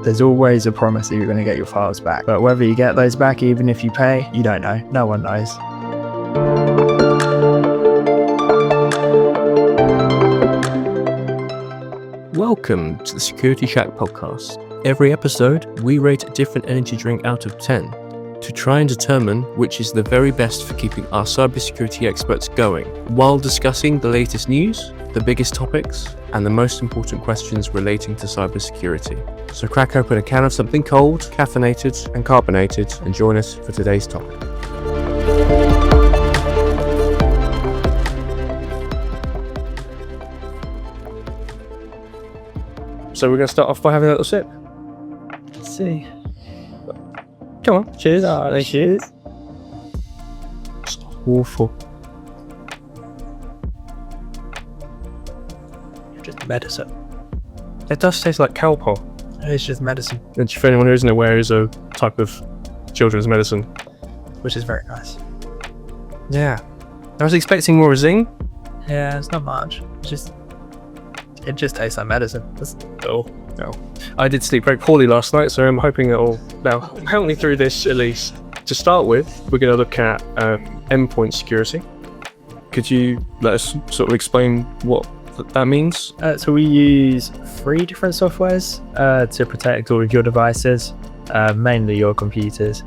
there's always a promise that you're going to get your files back. But whether you get those back, even if you pay, you don't know. No one knows. Welcome to the Security Shack podcast. Every episode, we rate a different energy drink out of 10 to try and determine which is the very best for keeping our cybersecurity experts going, while discussing the latest news, the biggest topics, and the most important questions relating to cybersecurity. So crack open a can of something cold, caffeinated, and carbonated, and join us for today's topic. So we're going to start off by having a little sip. Let's see. Come on, cheers. Cheers. It's awful. Just medicine. It does taste like Calpol. It's just medicine. Which, for anyone who isn't aware, is a type of children's medicine. Which is very nice. Yeah. I was expecting more zing. Yeah, it's not much. It just tastes like medicine. No. I did sleep very poorly last night, so I'm hoping it'll now help me through this at least. To start with, we're going to look at endpoint security. Could you let us sort of explain what that means? So we use 3 different softwares to protect all of your devices, mainly your computers.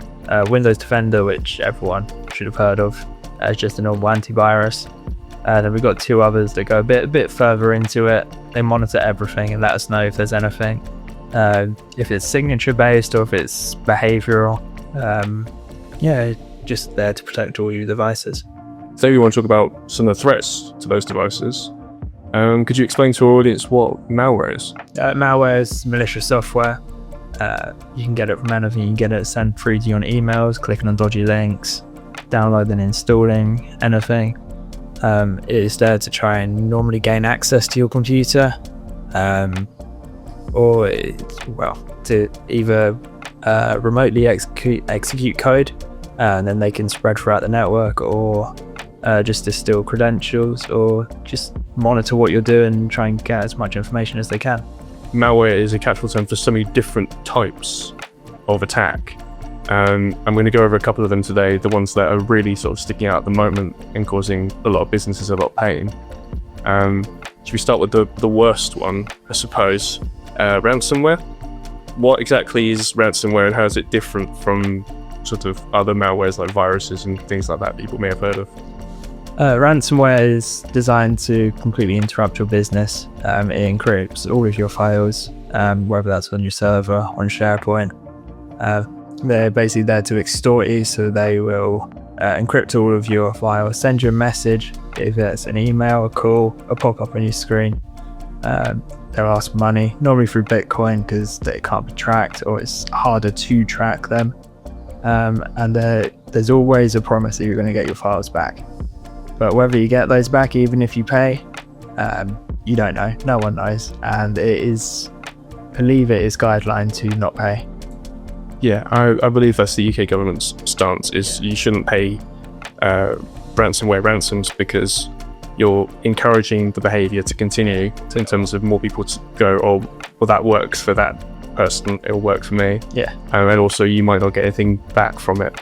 Windows Defender, which everyone should have heard of, as just a normal antivirus. Then we've got 2 others that go a bit further into it. They monitor everything and let us know if there's anything, if it's signature based or if it's behavioral. Just there to protect all your devices. Today we want to talk about some of the threats to those devices. Could you explain to our audience what malware is? Malware is malicious software. You can get it from anything. You can get it sent through to you on emails, clicking on dodgy links, downloading, installing, anything. It is there to try and normally gain access to your computer, or to either remotely execute code, and then they can spread throughout the network, or just to steal credentials, or just monitor what you're doing and try and get as much information as they can. Malware is a catch-all term for so many different types of attack. I'm going to go over a couple of them today, the ones that are really sort of sticking out at the moment and causing a lot of businesses a lot of pain. Should we start with the worst one, I suppose? Ransomware. What exactly is ransomware and how is it different from sort of other malwares like viruses and things like that people may have heard of? Ransomware is designed to completely interrupt your business. It encrypts all of your files, whether that's on your server, on SharePoint. They're basically there to extort you, so they will encrypt all of your files, send you a message, if it's an email, a call, a pop-up on your screen. They'll ask for money, normally through Bitcoin, because they can't be tracked, or it's harder to track them. And there's always a promise that you're going to get your files back. But whether you get those back, even if you pay, you don't know. No one knows. And it is guideline to not pay. Yeah, I believe that's the UK government's stance, is you shouldn't pay ransomware ransoms because you're encouraging the behaviour to continue in terms of more people to go, oh, well, that works for that person, it'll work for me. Yeah. And also you might not get anything back from it.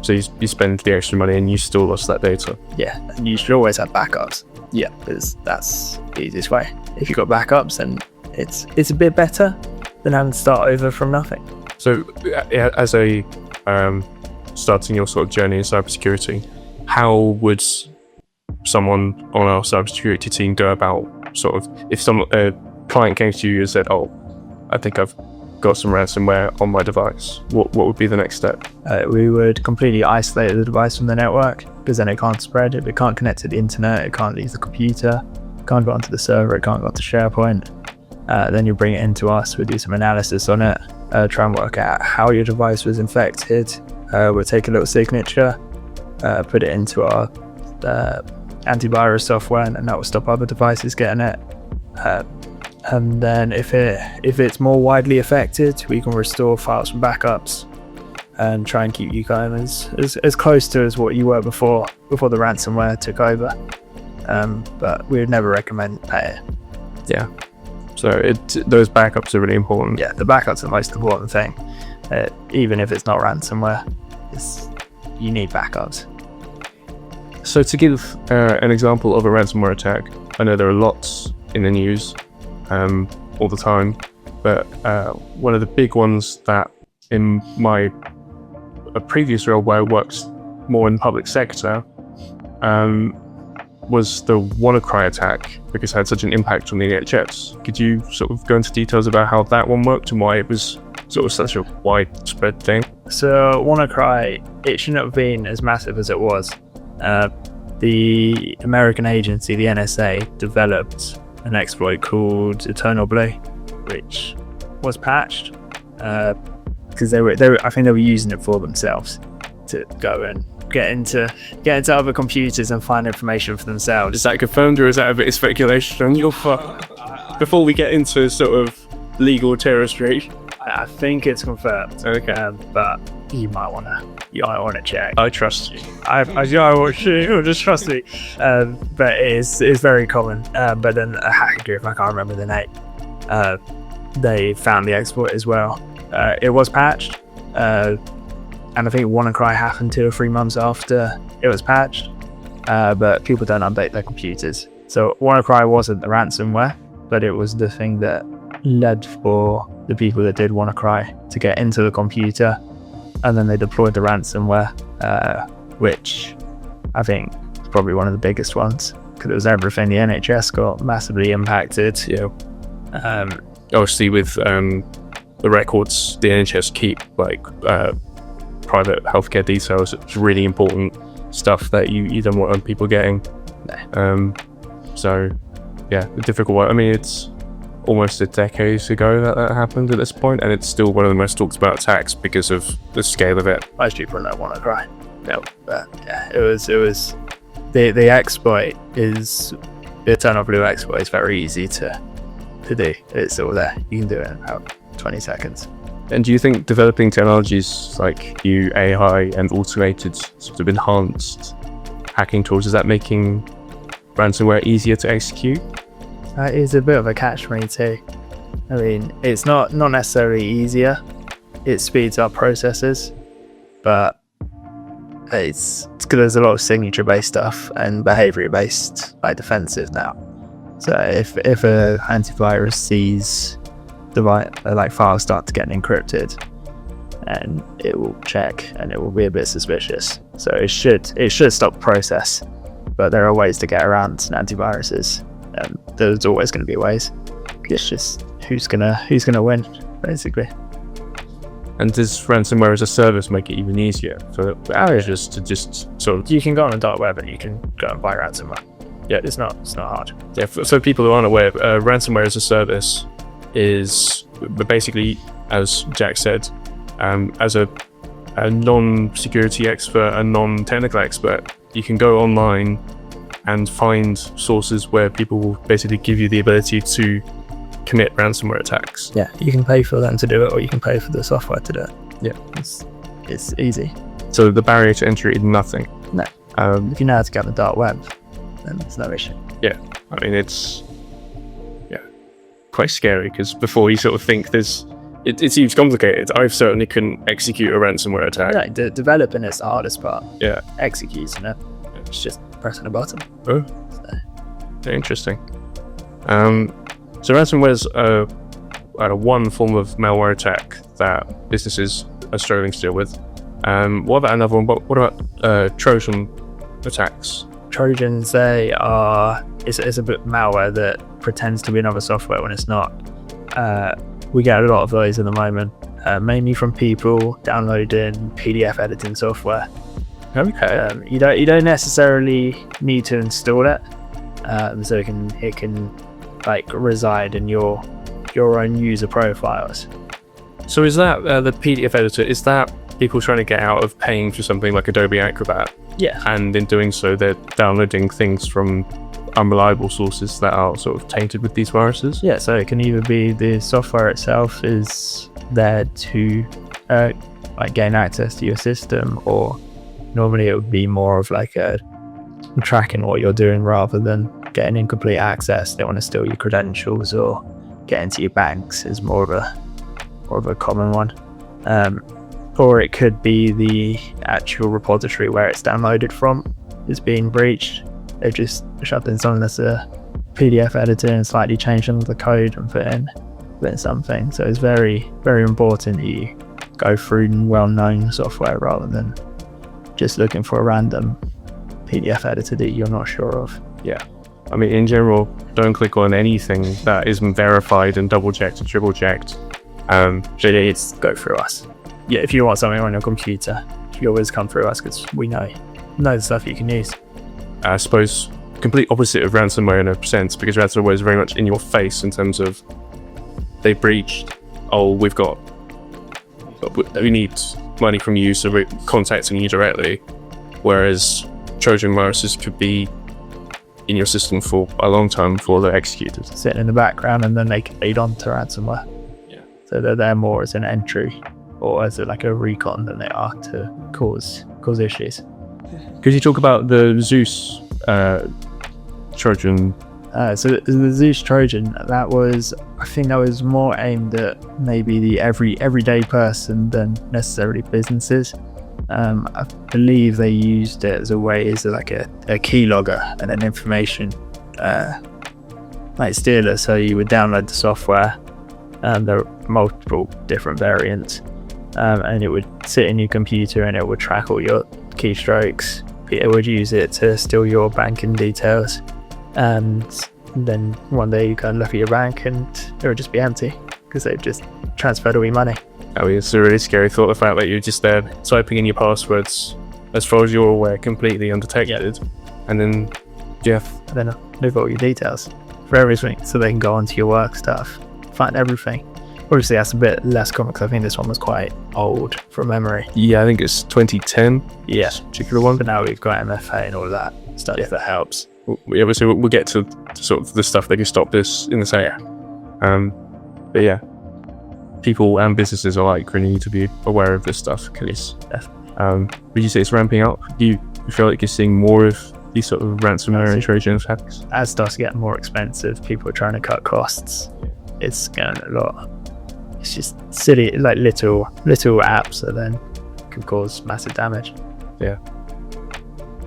So you spend the extra money and you still lost that data. Yeah, and you should always have backups. Yeah, because that's the easiest way. If you've got backups, then it's a bit better than having to start over from nothing. So, as a starting your sort of journey in cybersecurity, how would someone on our cybersecurity team go about sort of, if a client came to you and said, "Oh, I think I've got some ransomware on my device," what would be the next step? We would completely isolate the device from the network, because then it can't spread. It can't connect to the internet. It can't leave the computer. It can't go onto the server. It can't go onto SharePoint. Then you bring it into us. We'll do some analysis on it. Try and work out how your device was infected. We'll take a little signature, put it into our antivirus software, and that will stop other devices getting it. And then if it's more widely affected, we can restore files from backups and try and keep you going as close to as what you were before the ransomware took over. But we would never recommend pay it. Yeah. So those backups are really important. Yeah, the backups are the most important thing. Even if it's not ransomware, you need backups. So to give an example of a ransomware attack, I know there are lots in the news all the time, but one of the big ones that in my previous role where I worked more in the public sector was the WannaCry attack, because it had such an impact on the NHS. Could you sort of go into details about how that one worked and why it was sort of such a widespread thing? So WannaCry, it shouldn't have been as massive as it was. The American agency, the NSA, developed an exploit called Eternal Blue, which was patched because I think they were using it for themselves to go and get into other computers and find information for themselves. Is that confirmed, or is that a bit of speculation on your part? Before we get into sort of legal territory, I think it's confirmed. Okay. But you might want to check. I trust you. I want you. Just trust me. But it's very common. But then a hacker group, I can't remember the name, they found the exploit as well. It was patched, and I think WannaCry happened 2 or 3 months after it was patched. But people don't update their computers. So WannaCry wasn't the ransomware, but it was the thing that led for the people that did WannaCry to get into the computer, and then they deployed the ransomware, which I think is probably one of the biggest ones, because it was everything. The NHS got massively impacted. Yeah. Obviously, with the records the NHS keep, like private healthcare details, it's really important stuff that you don't want people getting. So, yeah, a difficult one. I mean, it's almost a decade ago that happened at this point, and it's still one of the most talked about attacks because of the scale of it. Most people don't want to cry. No, but yeah, it was the exploit is the Eternal Blue exploit is very easy to do. It's all there. You can do it in about 20 seconds. And do you think developing technologies like AI and automated sort of enhanced hacking tools, is that making ransomware easier to execute? That is a bit of a catch-22. I mean, it's not necessarily easier. It speeds up processes, but it's because there's a lot of signature-based stuff and behavior-based, like defensive now. So if a antivirus sees the right files start to get encrypted, and it will check and it will be a bit suspicious. So it should stop the process, but there are ways to get around antiviruses. There's always going to be ways. It's just who's gonna win, basically. And does ransomware as a service make it even easier for managers to just sort of? You can go on the dark web and you can go and buy ransomware. Yeah, it's not hard. Yeah, so people who aren't aware, ransomware as a service is basically, as Jack said, as a non-security expert, a non-technical expert, you can go online and find sources where people will basically give you the ability to commit ransomware attacks. Yeah, you can pay for them to do it, or you can pay for the software to do it. Yeah, it's easy. So the barrier to entry is nothing. No. If you know how to get on the dark web, then there's no issue. Yeah, I mean, it's quite scary, because before you sort of think it seems complicated. I certainly couldn't execute a ransomware attack. No, developing is the hardest part. Yeah. Executing it, it's just pressing a button. Oh, so. Interesting. So ransomware is one form of malware attack that businesses are struggling to deal with. What about another one? What about Trojan attacks? Trojans, it's a bit malware that pretends to be another software when it's not. We get a lot of those at the moment, mainly from people downloading PDF editing software. Okay. You don't necessarily need to install it, so it can like reside in your own user profiles. So is that the PDF editor? Is that people trying to get out of paying for something like Adobe Acrobat? Yeah. And in doing so, they're downloading things from unreliable sources that are sort of tainted with these viruses? Yeah, so it can either be the software itself is there to gain access to your system, or normally it would be more of like a tracking what you're doing rather than getting incomplete access. They want to steal your credentials or get into your banks is more of a common one. Or it could be the actual repository where it's downloaded from is being breached. They've just shoved in something that's a PDF editor and slightly changed some of the code and put in something. So it's very, very important that you go through well-known software rather than just looking for a random PDF editor that you're not sure of. Yeah. I mean, in general, don't click on anything that isn't verified and double-checked and triple-checked. It's go through us. Yeah, if you want something on your computer, you always come through us because we know the stuff you can use. I suppose complete opposite of ransomware in a sense, because ransomware is very much in your face in terms of they breached. Oh, we need money from you, so we're contacting you directly. Whereas Trojan viruses could be in your system for a long time before they're executed. Sitting in the background, and then they can lead on to ransomware. Yeah. So they're there more as an entry or as a recon than they are to cause issues. Could you talk about the Zeus Trojan? So the Zeus Trojan, I think that was more aimed at maybe the everyday person than necessarily businesses. I believe they used it as a keylogger and an information stealer. So you would download the software, there are multiple different variants, and it would sit in your computer and it would track all your keystrokes. It would use it to steal your banking details, and then one day you go and look at your bank and it would just be empty because they've just transferred all your money. I mean, it's a really scary thought, the fact that you're just there typing in your passwords, as far as you're aware, completely undetected, and then they've got all your details for everything, so they can go onto your work stuff, find everything. Obviously, that's a bit less common because I think this one was quite old from memory. Yeah, I think it's 2010. Yeah, this particular one. But now we've got MFA and all of that stuff that helps. So we'll get to sort of the stuff that can stop this in this area. But yeah, people and businesses alike really need to be aware of this stuff because would you say it's ramping up? Do you feel like you're seeing more of these sort of ransomware and Trojan attacks? As stuff's getting more expensive, people are trying to cut costs. It's going a lot. It's just silly, like little apps that then can cause massive damage. Yeah.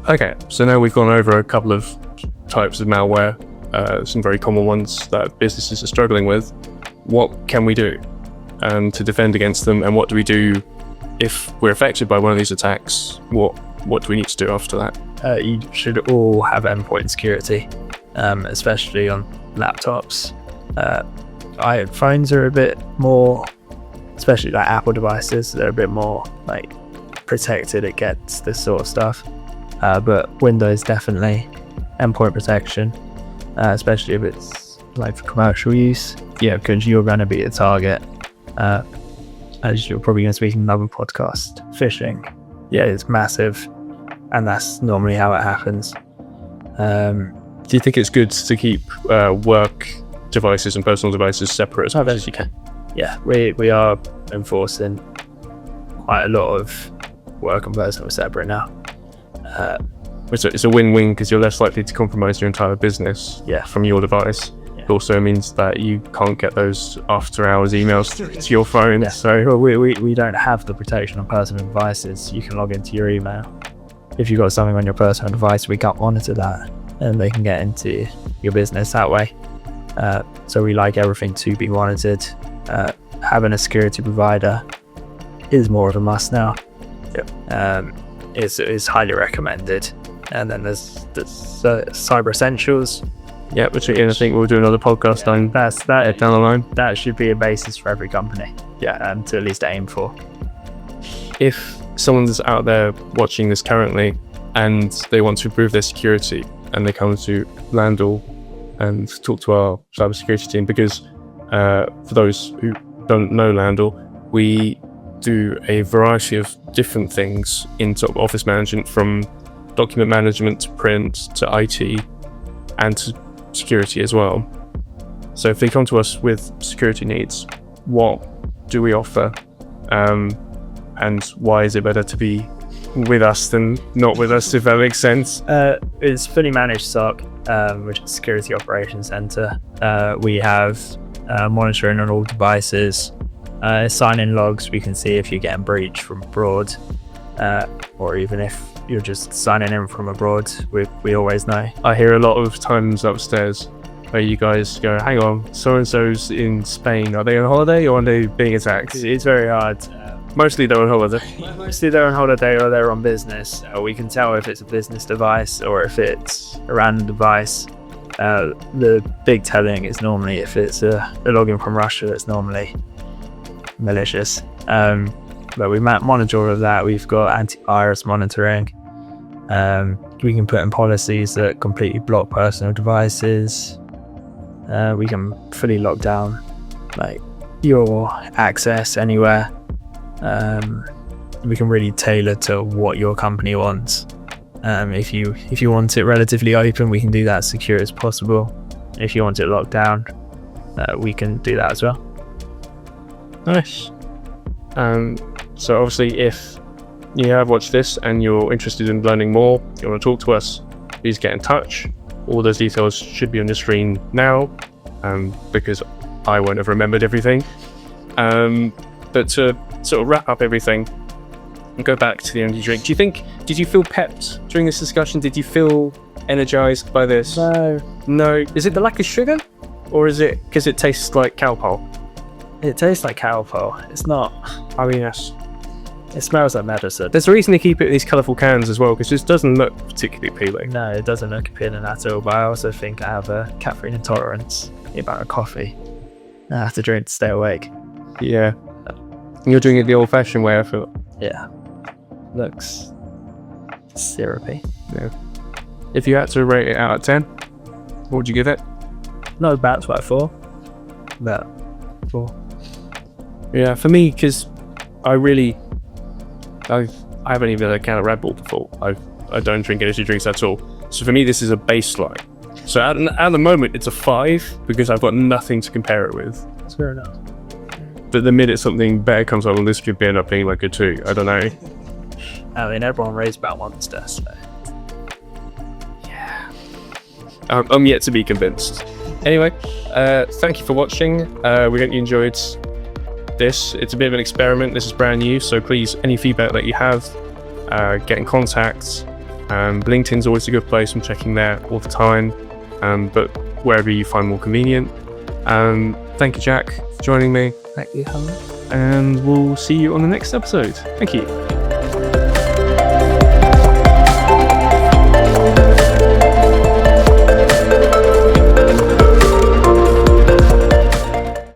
Okay, so now we've gone over a couple of types of malware, some very common ones that businesses are struggling with. What can we do to defend against them, and what do we do if we're affected by one of these attacks? What do we need to do after that? You should all have endpoint security, especially on laptops. iPhones are a bit more, especially like Apple devices, they're a bit more like protected against this sort of stuff. But Windows definitely endpoint protection, especially if it's like for commercial use. Yeah, because you're going to be a target. As you're probably going to speak in another podcast, phishing. Yeah, it's massive, and that's normally how it happens. Do you think it's good to keep work devices and personal devices separate as much as you can? Yeah, we are enforcing quite a lot of work and personal separate now. It's a win-win because you're less likely to compromise your entire business from your device. It also means that you can't get those after-hours emails to your phone. Yeah. So we don't have the protection on personal devices. You can log into your email. If you've got something on your personal device, we can't monitor that, and they can get into your business that way. So we like everything to be monitored. Having a security provider is more of a must now. It's highly recommended. And then there's Cyber Essentials. Yeah, which again, I think we'll do another podcast on that down the line. That should be a basis for every company. To at least aim for. If someone's out there watching this currently and they want to improve their security and they come to Landl and talk to our cybersecurity team, because for those who don't know Landl, we do a variety of different things in sort of office management, from document management to print to IT and to security as well. So if they come to us with security needs, what do we offer? And why is it better to be with us than not with us, if that makes sense? It's fully managed SOC, which is Security Operations Center. We have monitoring on all devices, sign-in logs. We can see if you're getting breached from abroad, or even if you're just signing in from abroad. We always know. I hear a lot of times upstairs where you guys go, hang on, so-and-so's in Spain. Are they on holiday or are they being attacked? It's very hard. Mostly they're on holiday. Mostly they're on holiday or they're on business. We can tell if it's a business device or if it's a random device. The big telling is normally if it's a login from Russia, it's normally malicious. But we monitor all of that. We've got antivirus monitoring. We can put in policies that completely block personal devices. We can fully lock down like your access anywhere. We can really tailor to what your company wants. If you want it relatively open, we can do that as secure as possible. If you want it locked down, we can do that as well. Nice. So obviously, if you have watched this and you're interested in learning more, you want to talk to us, please get in touch. All those details should be on your screen now, because I won't have remembered everything. But to sort of wrap up everything and go back to the energy drink, did you feel pepped during this discussion? Did you feel energized by this? No. Is it the lack of sugar, or is it because it tastes like cow pole? It tastes like cow pole. It's not. I mean, yes. It smells like medicine. There's a reason to keep it in these colourful cans as well, because this doesn't look particularly appealing. No, it doesn't look appealing at all, but I also think I have a caffeine intolerance. The amount of coffee I have to drink to stay awake. Yeah. You're doing it the old-fashioned way, I feel. Yeah. Looks syrupy. Yeah. If you had to rate it out of 10, what would you give it? Not bad, it's like 4. But 4. Yeah, for me, because I haven't even had a can of Red Bull before. I don't drink energy drinks at all. So for me, this is a baseline. So at the moment, it's a 5 because I've got nothing to compare it with. That's fair enough. But the minute something better comes along, this could end up being like a 2. I don't know. I mean, everyone raves about Monster, so yeah. I'm yet to be convinced. Anyway, thank you for watching. We hope you enjoyed this. It's a bit of an experiment. This is brand new, so please, any feedback that you have, get in contact. LinkedIn's always a good place. I'm checking there all the time, but wherever you find more convenient. Thank you, Jack, for joining me. thank you, Hannah. And we'll see you on the next episode. Thank you.